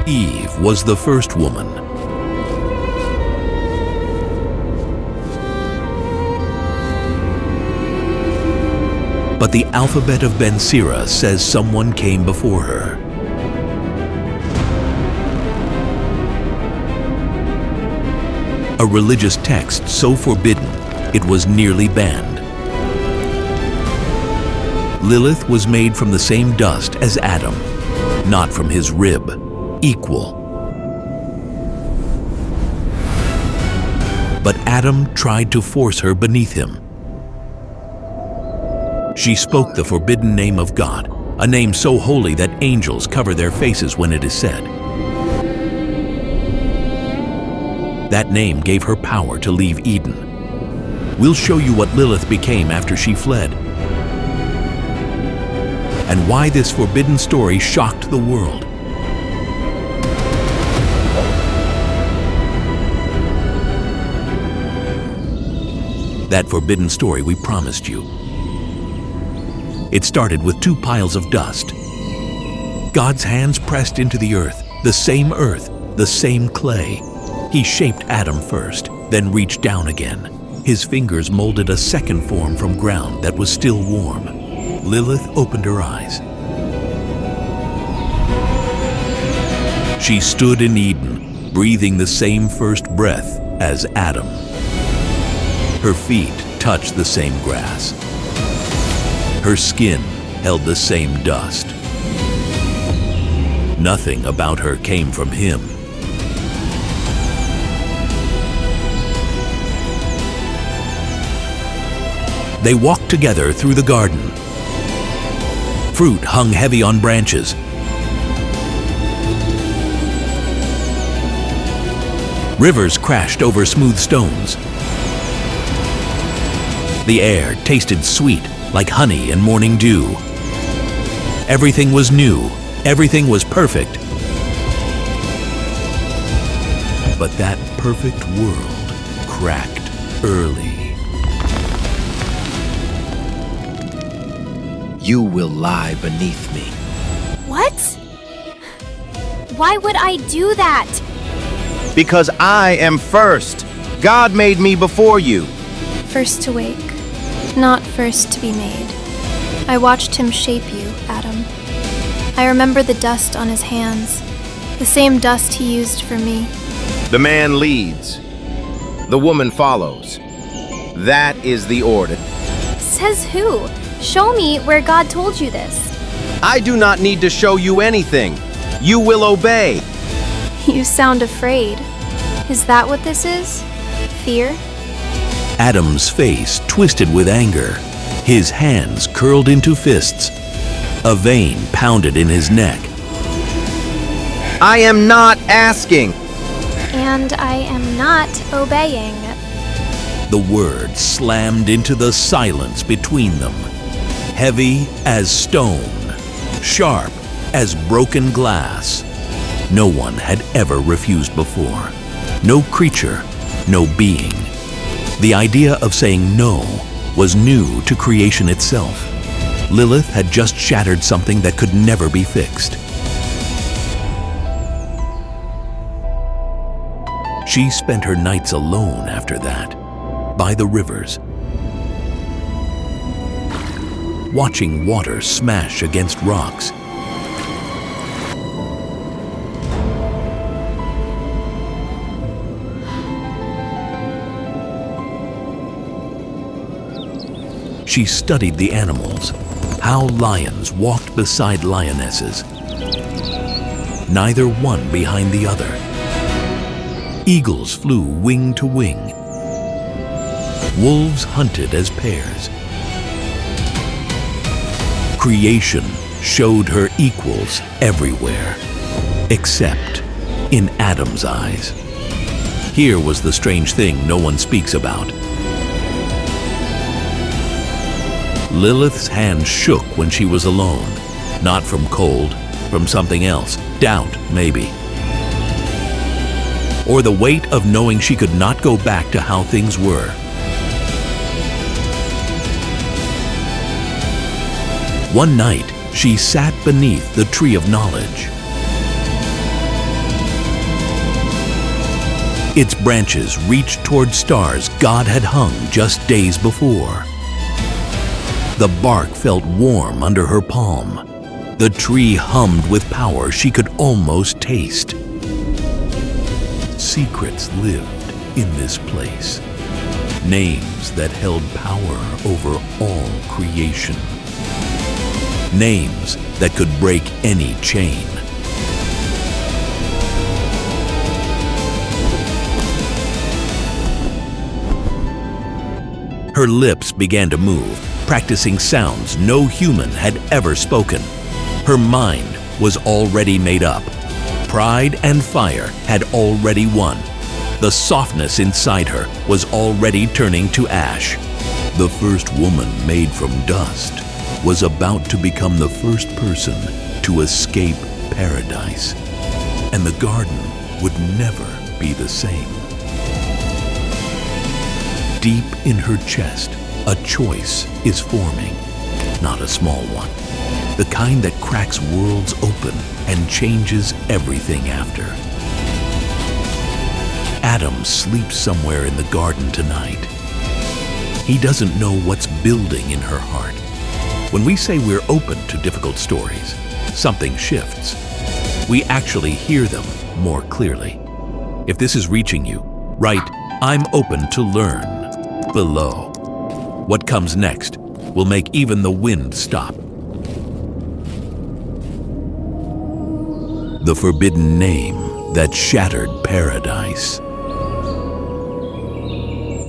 Eve was the first woman. But the Alphabet of Ben Sira says someone came before her. A religious text so forbidden, it was nearly banned. Lilith was made from the same dust as Adam, not from his rib, equal. But Adam tried to force her beneath him. She spoke the forbidden name of God, a name so holy that angels cover their faces when it is said. That name gave her power to leave Eden. We'll show you what Lilith became after she fled, and why this forbidden story shocked the world. That forbidden story we promised you. It started with 2 piles of dust. God's hands pressed into the earth, the same clay. He shaped Adam first, then reached down again. His fingers molded a second form from ground that was still warm. Lilith opened her eyes. She stood in Eden, breathing the same first breath as Adam. Her feet touched the same grass. Her skin held the same dust. Nothing about her came from him. They walked together through the garden. Fruit hung heavy on branches. Rivers crashed over smooth stones. The air tasted sweet, like honey and morning dew. Everything was new. Everything was perfect. But that perfect world cracked early. You will lie beneath me. What? Why would I do that? Because I am first. God made me before you. First to wake, not first to be made. I watched him shape you, Adam. I remember the dust on his hands, the same dust he used for me. The man leads. The woman follows. That is the order. Says who? Show me where God told you this. I do not need to show you anything. You will obey. You sound afraid. Is that what this is? Fear? Adam's face twisted with anger. His hands curled into fists. A vein pounded in his neck. I am not asking. And I am not obeying. The words slammed into the silence between them. Heavy as stone, sharp as broken glass. No one had ever refused before. No creature, no being. The idea of saying no was new to creation itself. Lilith had just shattered something that could never be fixed. She spent her nights alone after that, by the rivers, watching water smash against rocks. She studied the animals, how lions walked beside lionesses, neither one behind the other. Eagles flew wing to wing. Wolves hunted as pairs. Creation showed her equals everywhere, except in Adam's eyes. Here was the strange thing no one speaks about. Lilith's hand shook when she was alone, not from cold, from something else, doubt maybe. Or the weight of knowing she could not go back to how things were. One night, she sat beneath the tree of knowledge. Its branches reached toward stars God had hung just days before. The bark felt warm under her palm. The tree hummed with power she could almost taste. Secrets lived in this place. Names that held power over all creation. Names that could break any chain. Her lips began to move, practicing sounds no human had ever spoken. Her mind was already made up. Pride and fire had already won. The softness inside her was already turning to ash. The first woman made from dust was about to become the first person to escape paradise. And the garden would never be the same. Deep in her chest, a choice is forming. Not a small one. The kind that cracks worlds open and changes everything after. Adam sleeps somewhere in the garden tonight. He doesn't know what's building in her heart. When we say we're open to difficult stories, something shifts. We actually hear them more clearly. If this is reaching you, write, "I'm open to learn," below. What comes next will make even the wind stop. The forbidden name that shattered paradise.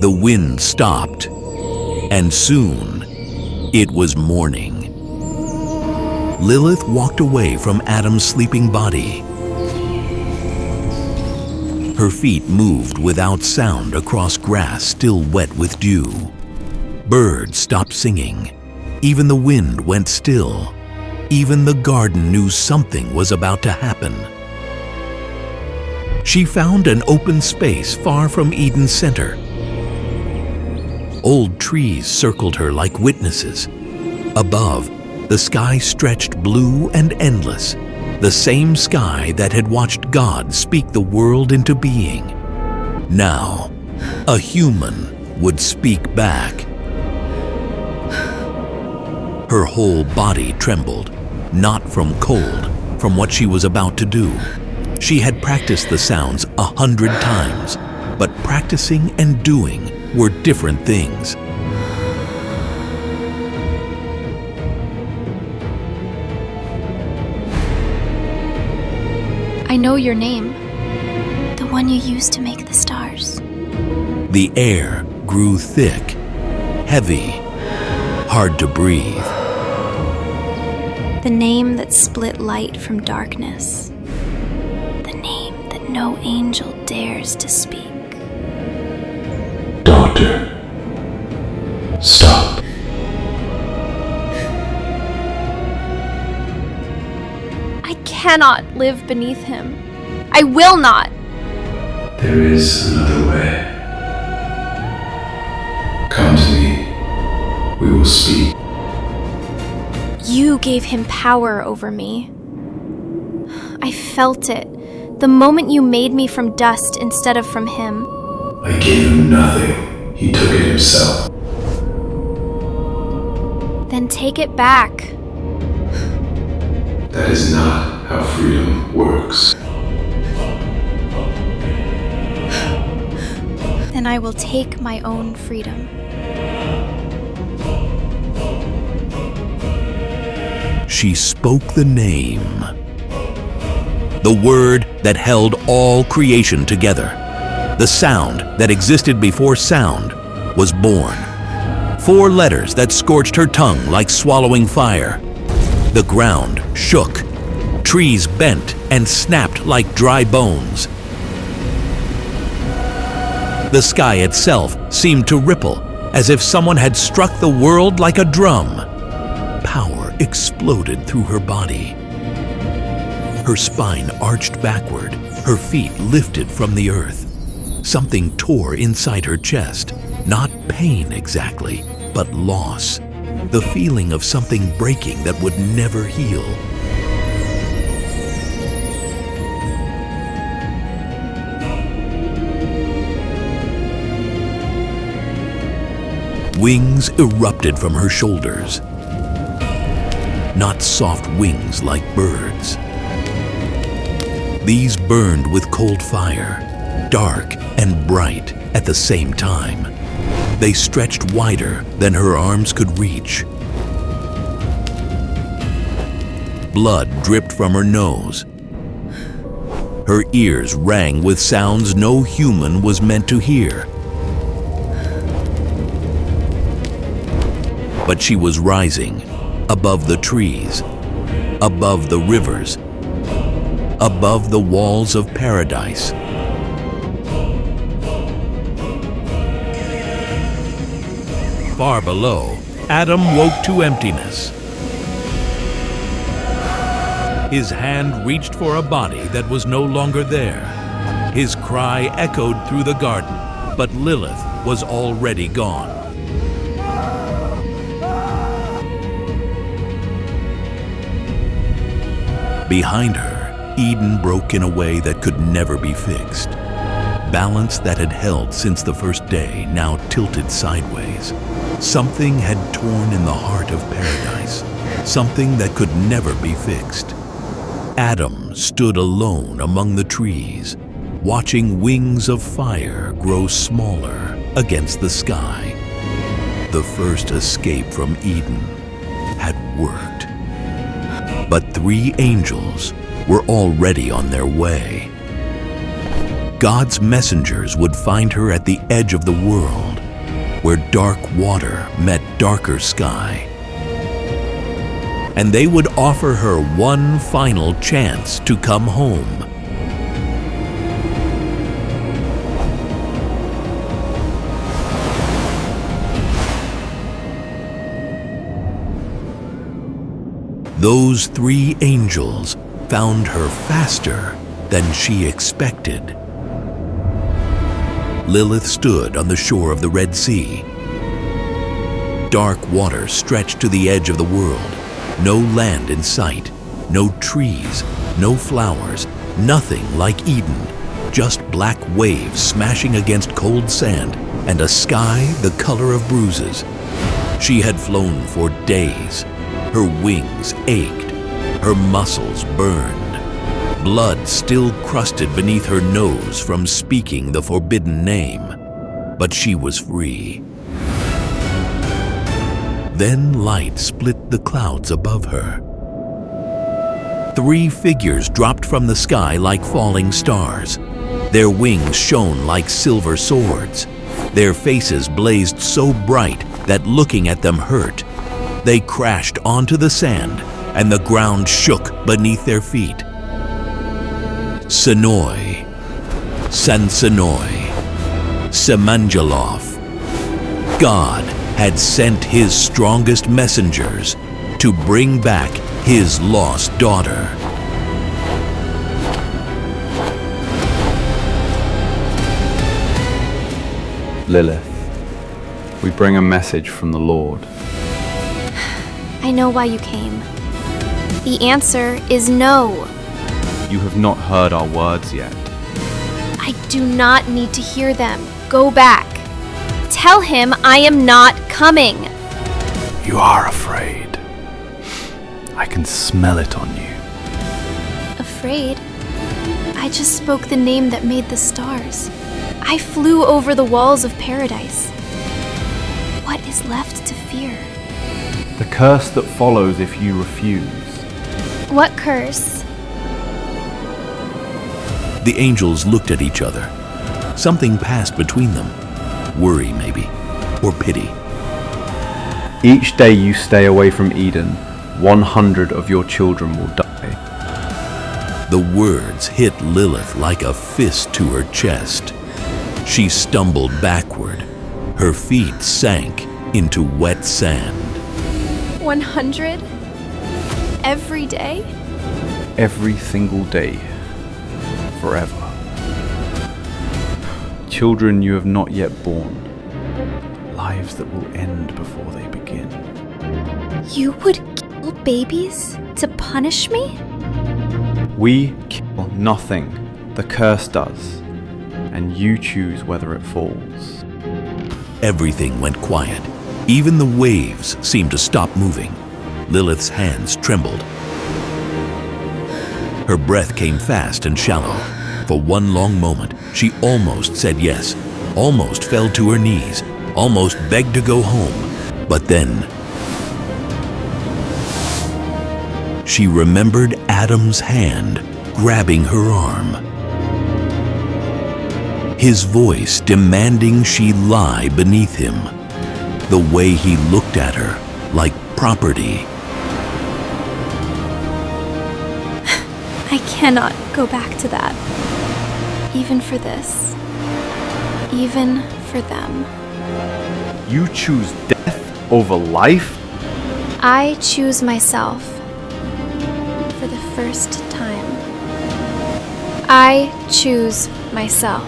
The wind stopped, and soon it was morning. Lilith walked away from Adam's sleeping body. Her feet moved without sound across grass still wet with dew. Birds stopped singing. Even the wind went still. Even the garden knew something was about to happen. She found an open space far from Eden's center. Old trees circled her like witnesses. Above, the sky stretched blue and endless, the same sky that had watched God speak the world into being. Now, a human would speak back. Her whole body trembled, not from cold, from what she was about to do. She had practiced the sounds 100 times, but practicing and doing were different things. I know your name. The one you used to make the stars. The air grew thick, heavy, hard to breathe. The name that split light from darkness. The name that no angel dares to speak. Doctor, stop. I cannot live beneath him. I will not. There is another way. Come to me. We will speak. You gave him power over me. I felt it, the moment you made me from dust instead of from him. I gave him nothing. He took it himself. Then take it back. That is not how freedom works. Then I will take my own freedom. She spoke the name. The word that held all creation together. The sound that existed before sound was born. 4 letters that scorched her tongue like swallowing fire. The ground shook. Trees bent and snapped like dry bones. The sky itself seemed to ripple, as if someone had struck the world like a drum. Power exploded through her body. Her spine arched backward, her feet lifted from the earth. Something tore inside her chest. Not pain exactly, but loss. The feeling of something breaking that would never heal. Wings erupted from her shoulders. Not soft wings like birds. These burned with cold fire, dark and bright at the same time. They stretched wider than her arms could reach. Blood dripped from her nose. Her ears rang with sounds no human was meant to hear. But she was rising above the trees, above the rivers, above the walls of paradise. Far below, Adam woke to emptiness. His hand reached for a body that was no longer there. His cry echoed through the garden, but Lilith was already gone. Behind her, Eden broke in a way that could never be fixed. Balance that had held since the first day now tilted sideways. Something had torn in the heart of paradise, something that could never be fixed. Adam stood alone among the trees, watching wings of fire grow smaller against the sky. The first escape from Eden had worked. But 3 angels were already on their way. God's messengers would find her at the edge of the world, where dark water met darker sky. And they would offer her one final chance to come home. Those 3 angels found her faster than she expected. Lilith stood on the shore of the Red Sea. Dark water stretched to the edge of the world. No land in sight, no trees, no flowers, nothing like Eden. Just black waves smashing against cold sand and a sky the color of bruises. She had flown for days. Her wings ached. Her muscles burned. Blood still crusted beneath her nose from speaking the forbidden name. But she was free. Then light split the clouds above her. 3 figures dropped from the sky like falling stars. Their wings shone like silver swords. Their faces blazed so bright that looking at them hurt. They crashed onto the sand, and the ground shook beneath their feet. Senoi, Sansanoi, Semanjalov. God had sent his strongest messengers to bring back his lost daughter. Lilith, we bring a message from the Lord. I know why you came. The answer is no. You have not heard our words yet. I do not need to hear them. Go back. Tell him I am not coming. You are afraid. I can smell it on you. Afraid? I just spoke the name that made the stars. I flew over the walls of paradise. What is left to fear? The curse that follows if you refuse. What curse? The angels looked at each other. Something passed between them. Worry, maybe, or pity. Each day you stay away from Eden, 100 of your children will die. The words hit Lilith like a fist to her chest. She stumbled backward. Her feet sank into wet sand. 100? Every day? Every single day. Forever. Children you have not yet born. Lives that will end before they begin. You would kill babies to punish me? We kill nothing. The curse does. And you choose whether it falls. Everything went quiet. Even the waves seemed to stop moving. Lilith's hands trembled. Her breath came fast and shallow. For one long moment, she almost said yes, almost fell to her knees, almost begged to go home. But then, she remembered Adam's hand grabbing her arm. His voice demanding she lie beneath him. The way he looked at her, like property. I cannot go back to that. Even for this. Even for them. You choose death over life? I choose myself. For the first time. I choose myself.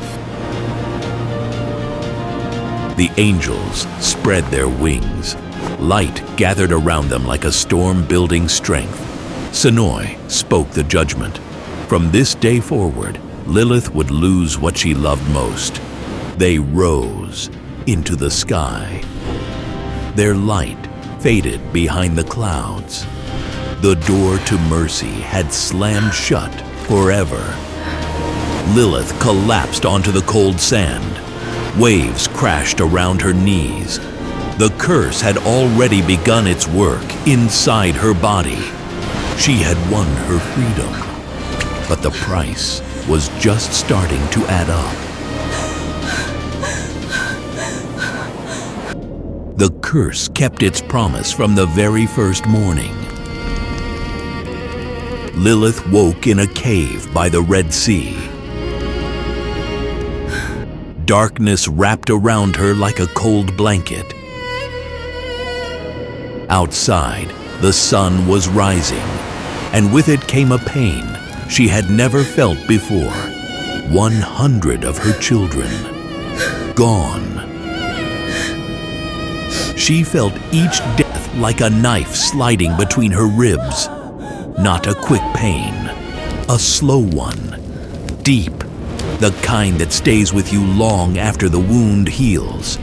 The angels spread their wings. Light gathered around them like a storm building strength. Senoi spoke the judgment. From this day forward, Lilith would lose what she loved most. They rose into the sky. Their light faded behind the clouds. The door to mercy had slammed shut forever. Lilith collapsed onto the cold sand. Waves crashed around her knees. The curse had already begun its work inside her body. She had won her freedom, but the price was just starting to add up. The curse kept its promise from the very first morning. Lilith woke in a cave by the Red Sea. Darkness wrapped around her like a cold blanket. Outside, the sun was rising, and with it came a pain she had never felt before. 100 of her children gone. She felt each death like a knife sliding between her ribs. Not a quick pain, a slow one, deep, the kind that stays with you long after the wound heals.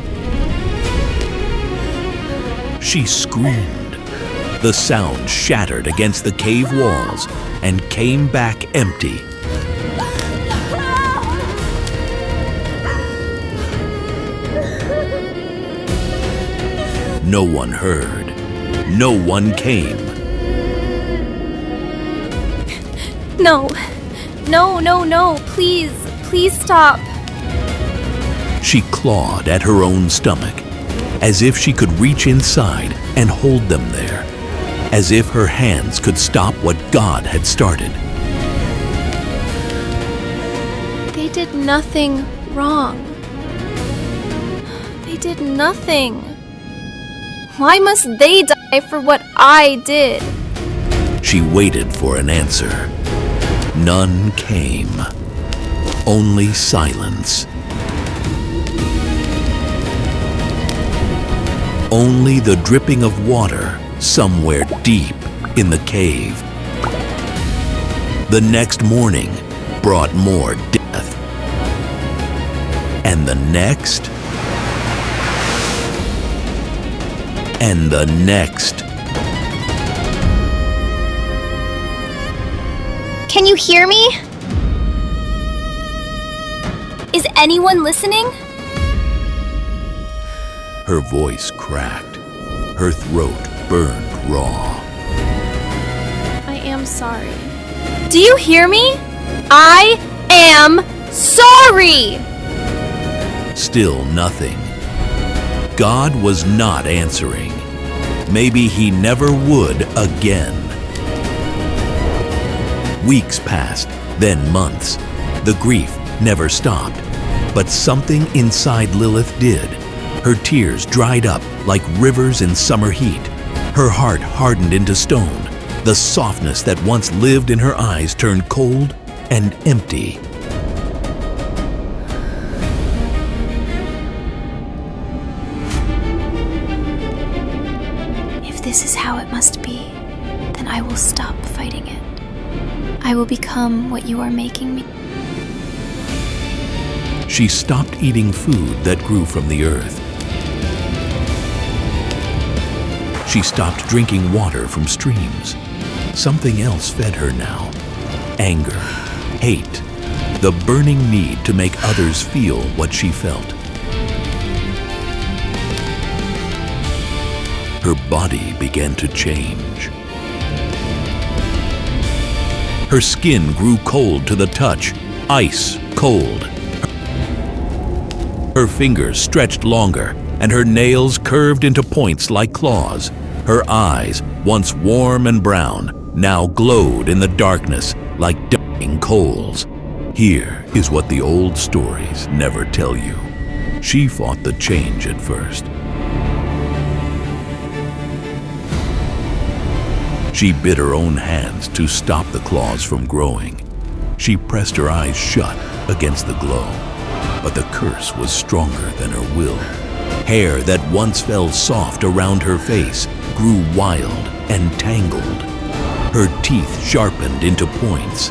She screamed. The sound shattered against the cave walls and came back empty. No one heard. No one came. No. No, no, no. Please. Please stop. She clawed at her own stomach, as if she could reach inside and hold them there, as if her hands could stop what God had started. They did nothing wrong. They did nothing. Why must they die for what I did? She waited for an answer. None came. Only silence. Only the dripping of water somewhere deep in the cave. The next morning brought more death. And the next. And the next. Can you hear me? Is anyone listening? Her voice cracked. Her throat burned raw. I am sorry. Do you hear me? I am sorry! Still nothing. God was not answering. Maybe he never would again. Weeks passed, then months. The grief never stopped. But something inside Lilith did. Her tears dried up like rivers in summer heat. Her heart hardened into stone. The softness that once lived in her eyes turned cold and empty. If this is how it must be, then I will stop fighting it. I will become what you are making me. She stopped eating food that grew from the earth. She stopped drinking water from streams. Something else fed her now. Anger, hate, the burning need to make others feel what she felt. Her body began to change. Her skin grew cold to the touch, ice cold. Her fingers stretched longer, and her nails curved into points like claws. Her eyes, once warm and brown, now glowed in the darkness like dying coals. Here is what the old stories never tell you. She fought the change at first. She bit her own hands to stop the claws from growing. She pressed her eyes shut against the glow, but the curse was stronger than her will. Hair that once fell soft around her face grew wild and tangled. Her teeth sharpened into points.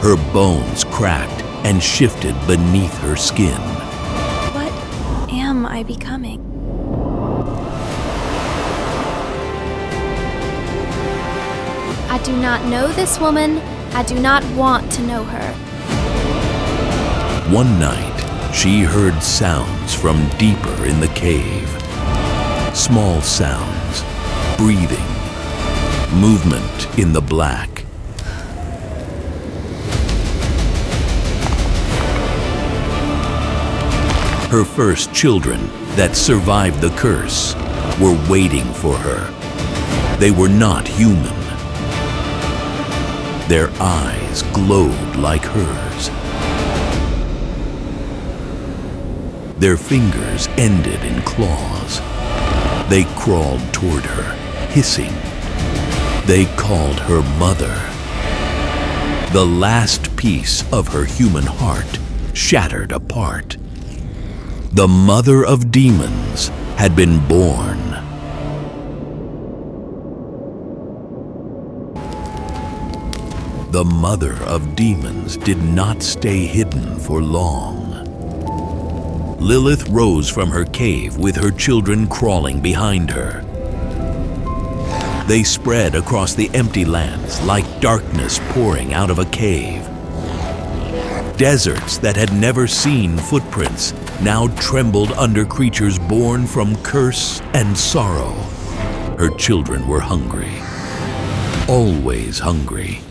Her bones cracked and shifted beneath her skin. What am I becoming? I do not know this woman. I do not want to know her. One night, she heard sounds from deeper in the cave. Small sounds, breathing, movement in the black. Her first children that survived the curse were waiting for her. They were not human. Their eyes glowed like hers. Their fingers ended in claws. They crawled toward her, hissing. They called her mother. The last piece of her human heart shattered apart. The mother of demons had been born. The mother of demons did not stay hidden for long. Lilith rose from her cave with her children crawling behind her. They spread across the empty lands like darkness pouring out of a cave. Deserts that had never seen footprints now trembled under creatures born from curse and sorrow. Her children were hungry, always hungry.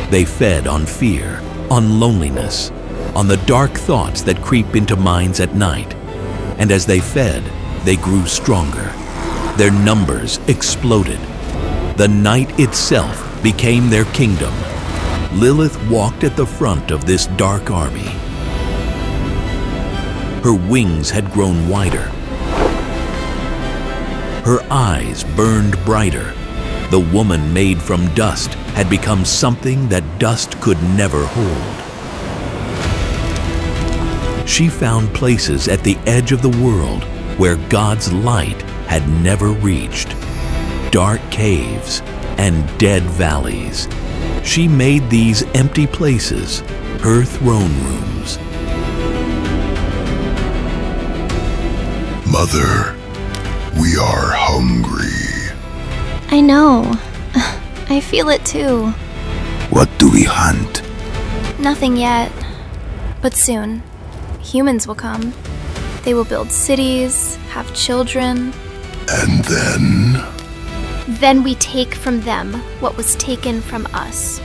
They fed on fear, on loneliness, on the dark thoughts that creep into minds at night. And as they fed, they grew stronger. Their numbers exploded. The night itself became their kingdom. Lilith walked at the front of this dark army. Her wings had grown wider. Her eyes burned brighter. The woman made from dust had become something that dust could never hold. She found places at the edge of the world where God's light had never reached. Dark caves and dead valleys. She made these empty places her throne rooms. Mother, we are hungry. I know. I feel it too. What do we hunt? Nothing yet. But soon, humans will come. They will build cities, have children. And then? Then we take from them what was taken from us.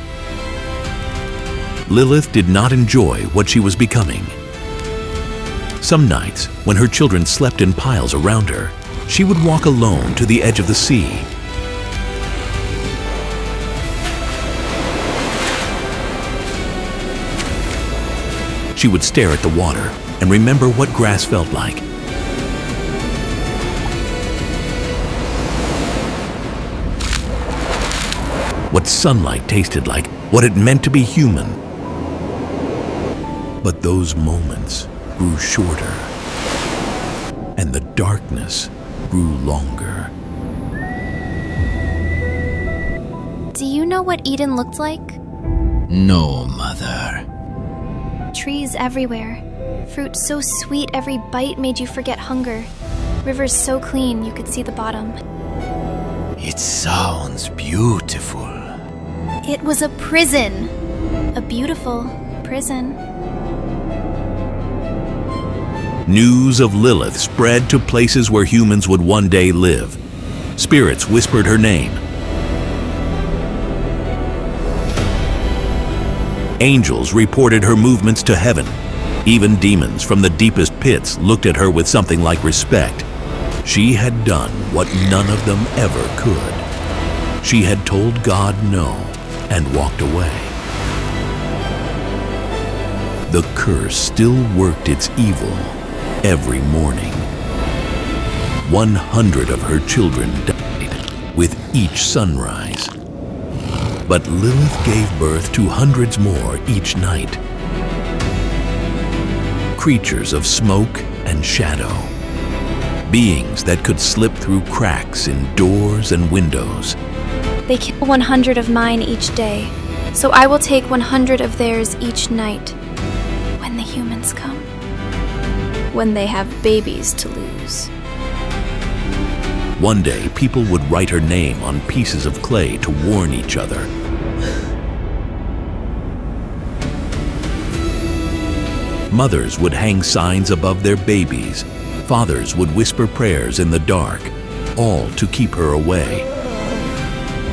Lilith did not enjoy what she was becoming. Some nights, when her children slept in piles around her, she would walk alone to the edge of the sea. She would stare at the water and remember what grass felt like. What sunlight tasted like, what it meant to be human. But those moments grew shorter, and the darkness grew longer. Do you know what Eden looked like? No, Mother. Trees everywhere. Fruit so sweet every bite made you forget hunger. River's so clean you could see the bottom. It sounds beautiful. It was a prison. A beautiful prison. News of Lilith spread to places where humans would one day live. Spirits whispered her name. Angels reported her movements to heaven. Even demons from the deepest pits looked at her with something like respect. She had done what none of them ever could. She had told God no and walked away. The curse still worked its evil every morning. 100 of her children died with each sunrise. But Lilith gave birth to hundreds more each night. Creatures of smoke and shadow. Beings that could slip through cracks in doors and windows. They kill 100 of mine each day, so I will take 100 of theirs each night. When the humans come. When they have babies to lose. One day, people would write her name on pieces of clay to warn each other. Mothers would hang signs above their babies. Fathers would whisper prayers in the dark, all to keep her away.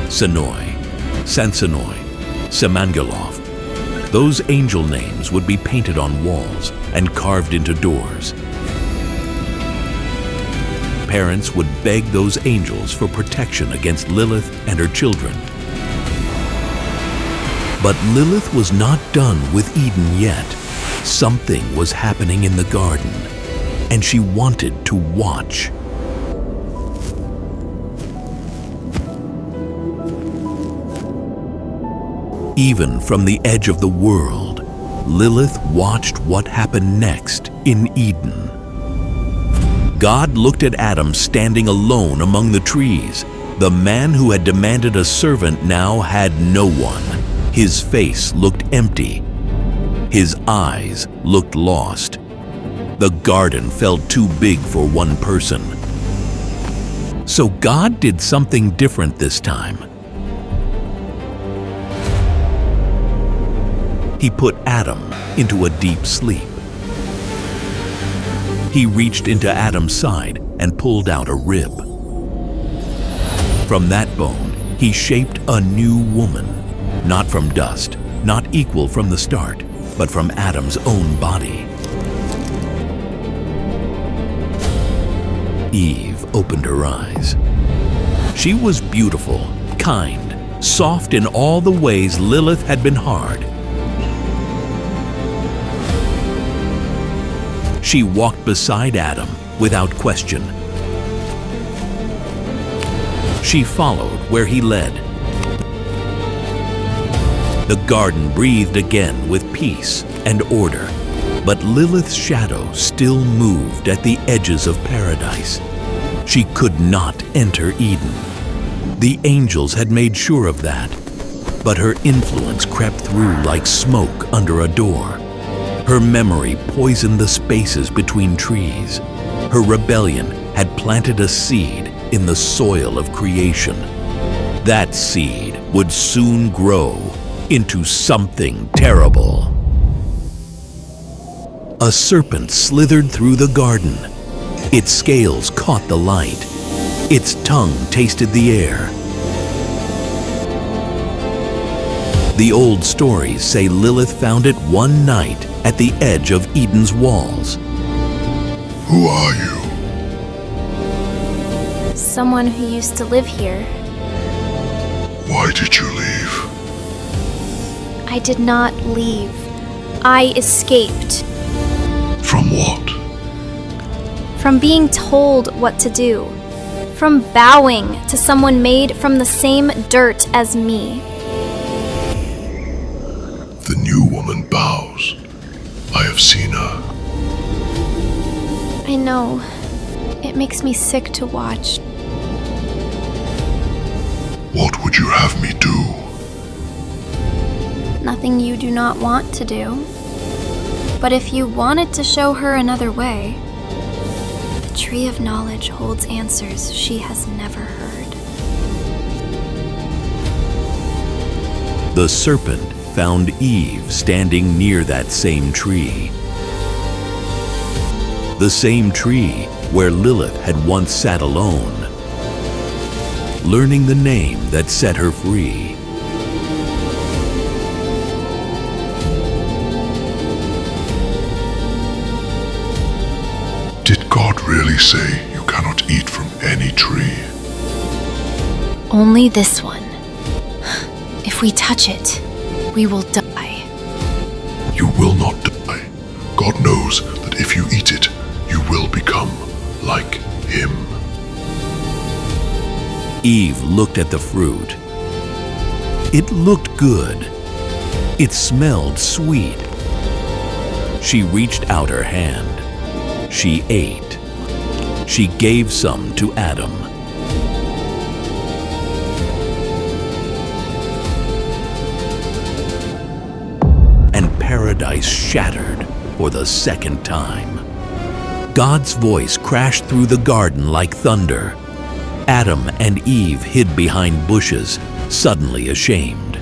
Senoi, Sansanoi, Semangaloth. Those angel names would be painted on walls and carved into doors. Parents would beg those angels for protection against Lilith and her children. But Lilith was not done with Eden yet. Something was happening in the garden, and she wanted to watch. Even from the edge of the world, Lilith watched what happened next in Eden. God looked at Adam standing alone among the trees. The man who had demanded a servant now had no one. His face looked empty. His eyes looked lost. The garden felt too big for one person. So God did something different this time. He put Adam into a deep sleep. He reached into Adam's side and pulled out a rib. From that bone, he shaped a new woman, not from dust, not equal from the start, but from Adam's own body. Eve opened her eyes. She was beautiful, kind, soft in all the ways Lilith had been hard. She walked beside Adam without question. She followed where he led. The garden breathed again with peace and order, but Lilith's shadow still moved at the edges of paradise. She could not enter Eden. The angels had made sure of that, but her influence crept through like smoke under a door. Her memory poisoned the spaces between trees. Her rebellion had planted a seed in the soil of creation. That seed would soon grow into something terrible. A serpent slithered through the garden. Its scales caught the light. Its tongue tasted the air. The old stories say Lilith found it one night at the edge of Eden's walls. Who are you? Someone who used to live here. Why did you leave? I did not leave. I escaped. From what? From being told what to do. From bowing to someone made from the same dirt as me. The new woman bows. I have seen her. I know. It makes me sick to watch. What would you have me do? Nothing you do not want to do. But if you wanted to show her another way, tree of knowledge holds answers she has never heard. The serpent found Eve standing near that same tree. The same tree where Lilith had once sat alone, learning the name that set her free. Did God really say you cannot eat from any tree? Only this one. If we touch it, we will die. You will not die. God knows that if you eat it, you will become like Him. Eve looked at the fruit. It looked good. It smelled sweet. She reached out her hand. She ate. She gave some to Adam. And paradise shattered for the second time. God's voice crashed through the garden like thunder. Adam and Eve hid behind bushes, suddenly ashamed.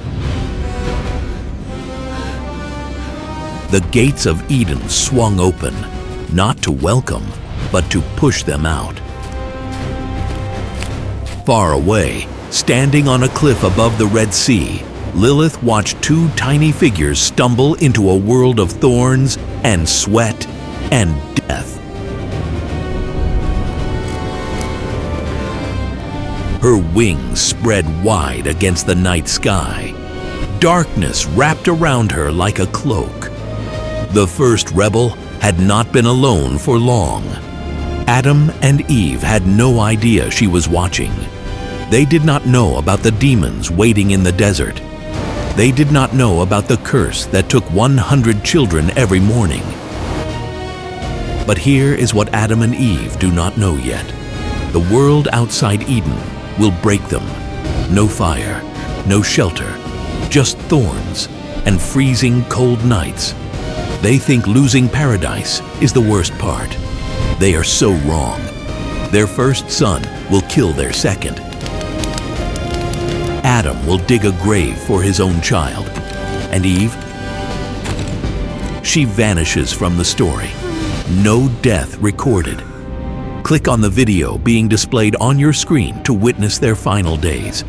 The gates of Eden swung open, not to welcome, but to push them out. Far away, standing on a cliff above the Red Sea, Lilith watched two tiny figures stumble into a world of thorns and sweat and death. Her wings spread wide against the night sky. Darkness wrapped around her like a cloak. The first rebel had not been alone for long. Adam and Eve had no idea she was watching. They did not know about the demons waiting in the desert. They did not know about the curse that took 100 children every morning. But here is what Adam and Eve do not know yet. The world outside Eden will break them. No fire, no shelter, just thorns and freezing cold nights. They think losing paradise is the worst part. They are so wrong. Their first son will kill their second. Adam will dig a grave for his own child. And Eve? She vanishes from the story. No death recorded. Click on the video being displayed on your screen to witness their final days.